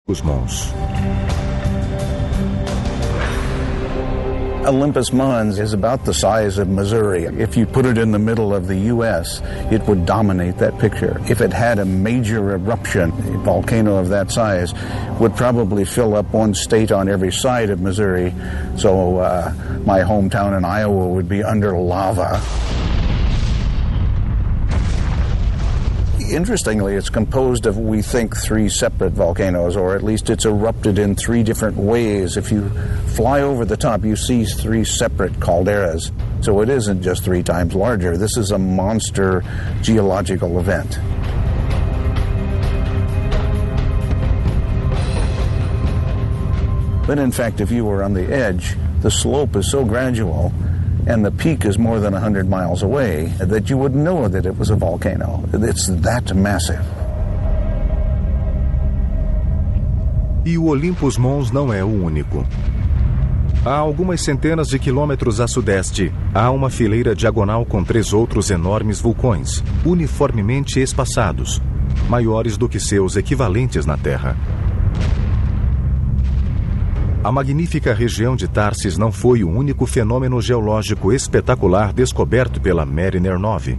Os Mons. Olympus Mons is about the size of Missouri. If you put it in the middle of the U.S., it would dominate that picture. If it had a major eruption, a volcano of that size would probably fill up one state on every side of Missouri. So my hometown in Iowa would be under lava. Interestingly, it's composed of, we think, 3 separate volcanoes, or at least it's erupted in 3 different ways. If you fly over the top, you see 3 separate calderas. So it isn't just 3 times larger. This is a monster geological event. But in fact, if you were on the edge, the slope is so gradual and the peak is more than 100 miles away that you would know that it was a volcano. It's that massive. E o Olympus Mons não é o único. A algumas centenas de quilômetros a sudeste, há uma fileira diagonal com 3 outros enormes vulcões, uniformemente espaçados, maiores do que seus equivalentes na Terra. A magnífica região de Tharsis não foi o único fenômeno geológico espetacular descoberto pela Mariner 9.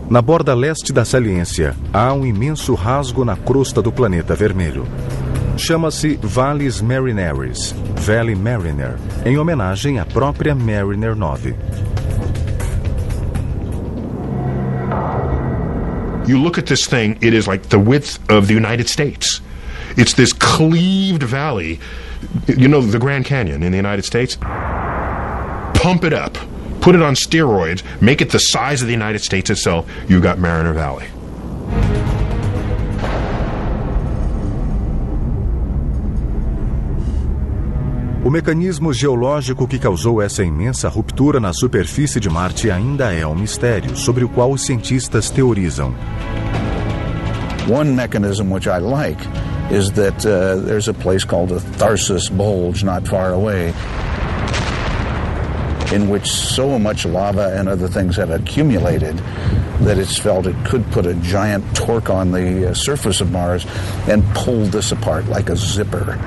Na borda leste da saliência, há um imenso rasgo na crosta do planeta vermelho. Chama-se Valles Marineris, Valley Mariner, em homenagem à própria Mariner 9. You look at this thing, it is like the width of the United States. It's this cleaved valley, you know, the Grand Canyon in the United States. Pump it up, put it on steroids, make it the size of the United States itself, you've got Mariner Valley. O mecanismo geológico que causou essa imensa ruptura na superfície de Marte ainda é um mistério, sobre o qual os cientistas teorizam. One mechanism which I like is that there's a place called the Tharsis Bulge not far away, in which so much lava and other things have accumulated that it's felt it could put a giant torque on the surface of Mars and pull this apart like a zipper.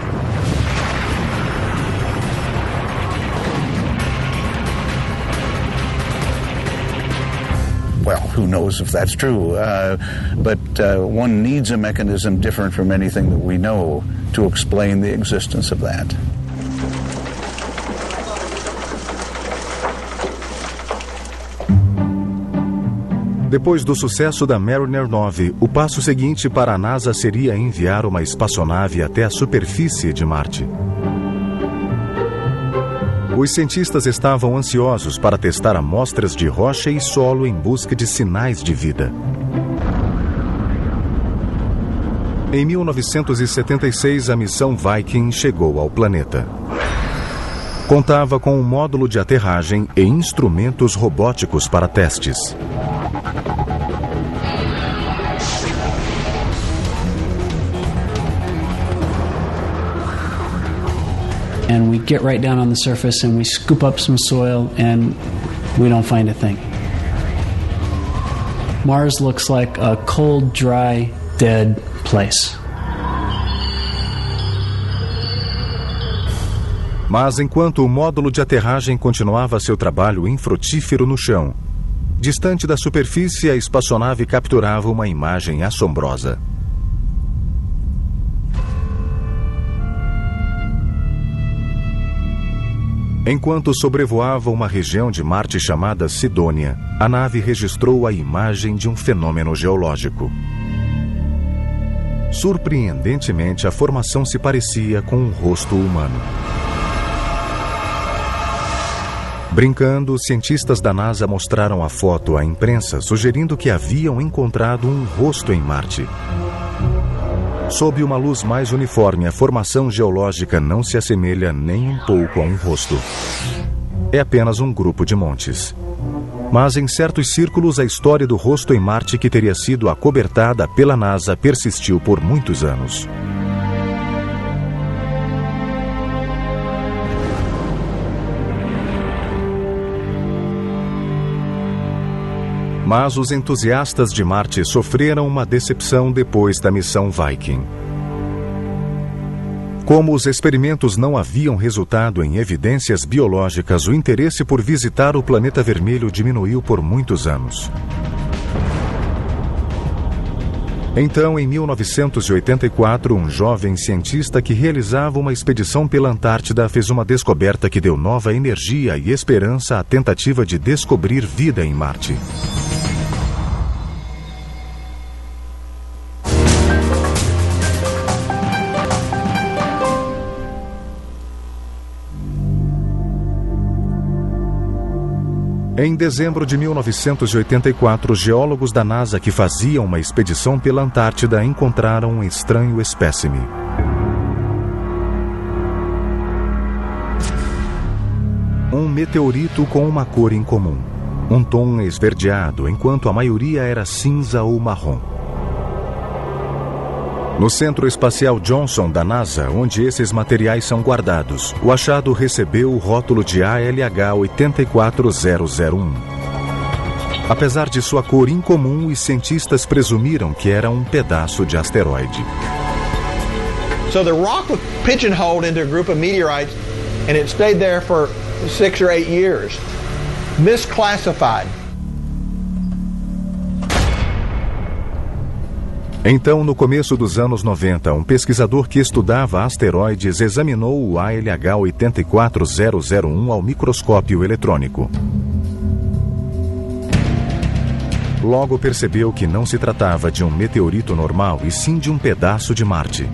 Well, who knows if that's true, but one needs a mechanism different from anything that we know to explain the existence of that. Depois do sucesso da Mariner 9, o passo seguinte para a NASA seria enviar uma espaçonave até a superfície de Marte. Os cientistas estavam ansiosos para testar amostras de rocha e solo em busca de sinais de vida. Em 1976, a missão Viking chegou ao planeta. Contava com um módulo de aterragem e instrumentos robóticos para testes. And we get right down on the surface and we scoop up some soil and we don't find a thing. Mars looks like a cold, dry, dead place. Mas enquanto o módulo de aterragem continuava seu trabalho infrutífero no chão, distante da superfície, a espaçonave capturava uma imagem assombrosa. Enquanto sobrevoava uma região de Marte chamada Sidônia, a nave registrou a imagem de um fenômeno geológico. Surpreendentemente, a formação se parecia com um rosto humano. Brincando, os cientistas da NASA mostraram a foto à imprensa, sugerindo que haviam encontrado um rosto em Marte. Sob uma luz mais uniforme, a formação geológica não se assemelha nem um pouco a um rosto. É apenas um grupo de montes. Mas em certos círculos, a história do rosto em Marte que teria sido acobertada pela NASA persistiu por muitos anos. Mas os entusiastas de Marte sofreram uma decepção depois da missão Viking. Como os experimentos não haviam resultado em evidências biológicas, o interesse por visitar o planeta vermelho diminuiu por muitos anos. Então, em 1984, um jovem cientista que realizava uma expedição pela Antártida fez uma descoberta que deu nova energia e esperança à tentativa de descobrir vida em Marte. Em dezembro de 1984, geólogos da NASA que faziam uma expedição pela Antártida encontraram um estranho espécime. Um meteorito com uma cor incomum, um tom esverdeado, enquanto a maioria era cinza ou marrom. No Centro Espacial Johnson da NASA, onde esses materiais são guardados, o achado recebeu o rótulo de ALH 84001. Apesar de sua cor incomum, os cientistas presumiram que era um pedaço de asteroide. So the rock was pigeonholed into a group of meteorites and it stayed there for 6 or 8 years. Misclassified. Então, no começo dos anos 90, um pesquisador que estudava asteroides examinou o ALH 84001 ao microscópio eletrônico. Logo percebeu que não se tratava de um meteorito normal, e sim de um pedaço de Marte.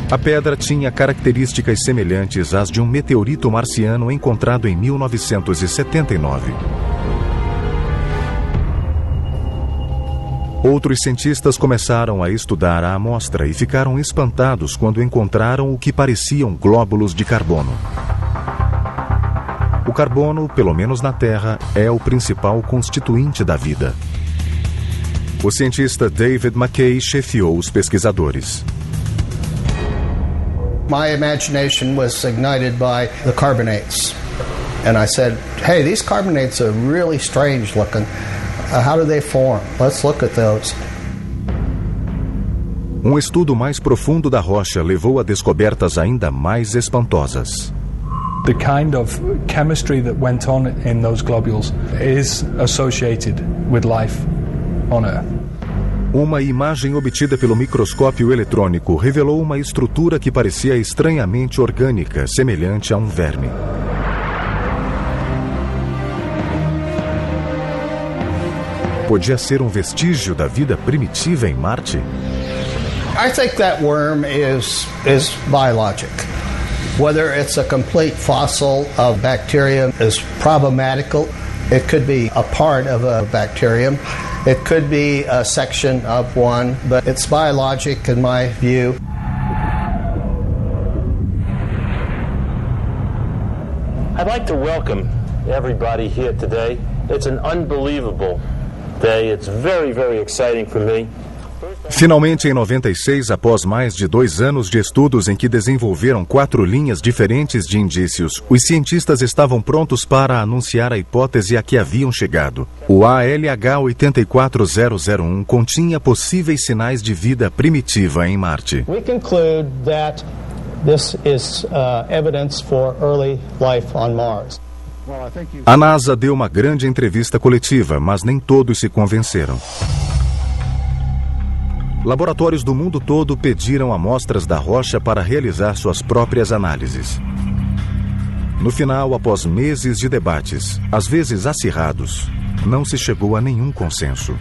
A pedra tinha características semelhantes às de um meteorito marciano encontrado em 1979. Outros cientistas começaram a estudar a amostra e ficaram espantados quando encontraram o que pareciam glóbulos de carbono. O carbono, pelo menos na Terra, é o principal constituinte da vida. O cientista David McKay chefiou os pesquisadores. My imagination was ignited by the carbonates. And I said, hey, these carbonates are really strange looking. How do they form? Let's look at those. Um estudo mais profundo da rocha levou a descobertas ainda mais espantosas. The kind of chemistry that went on in those globules is associated with life on Earth. Uma imagem obtida pelo microscópio eletrônico revelou uma estrutura que parecia estranhamente orgânica, semelhante a um verme. Podia ser um vestígio da vida primitiva em Marte? I think that worm is biologic. Whether it's a complete fossil of bacterium is problematical. It could be a part of a bacterium. It could be a section of one, but it's biologic in my view. I'd like to welcome everybody here today. It's an unbelievable day. It's very, very exciting for me. Finalmente, em 96, após mais de 2 anos de estudos em que desenvolveram 4 linhas diferentes de indícios, os cientistas estavam prontos para anunciar a hipótese a que haviam chegado. O ALH 84001 continha possíveis sinais de vida primitiva em Marte. We conclude that this is evidence for early life on Mars. A NASA deu uma grande entrevista coletiva, mas nem todos se convenceram. Laboratórios do mundo todo pediram amostras da rocha para realizar suas próprias análises. No final, após meses de debates, às vezes acirrados, não se chegou a nenhum consenso.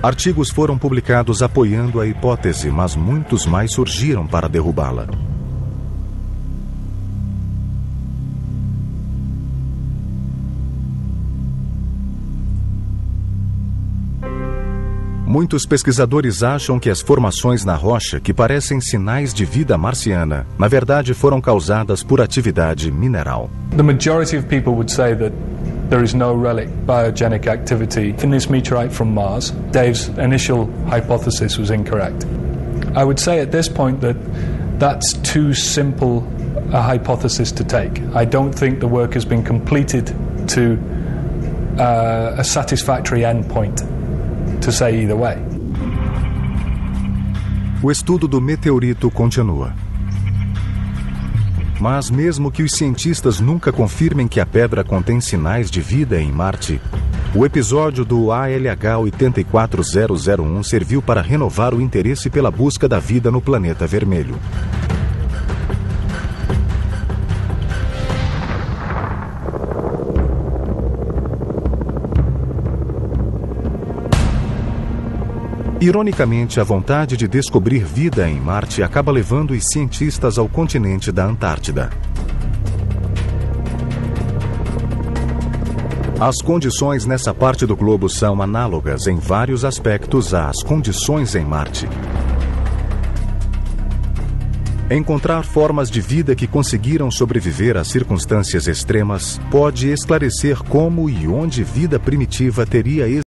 Artigos foram publicados apoiando a hipótese, mas muitos mais surgiram para derrubá-la. Muitos pesquisadores acham que as formações na rocha, que parecem sinais de vida marciana, na verdade foram causadas por atividade mineral. The majority of people would say that there is no relic biogenic activity in this meteorite from Mars. Dave's initial hypothesis was incorrect. I would say at this point that that's too simple a hypothesis to take. I don't think the work has been completed to a satisfactory endpoint to say either way. O estudo do meteorito continua. Mas mesmo que os cientistas nunca confirmem que a pedra contém sinais de vida em Marte, o episódio do ALH 84001 serviu para renovar o interesse pela busca da vida no planeta vermelho. Ironicamente, a vontade de descobrir vida em Marte acaba levando os cientistas ao continente da Antártida. As condições nessa parte do globo são análogas em vários aspectos às condições em Marte. Encontrar formas de vida que conseguiram sobreviver a circunstâncias extremas pode esclarecer como e onde vida primitiva teria existido.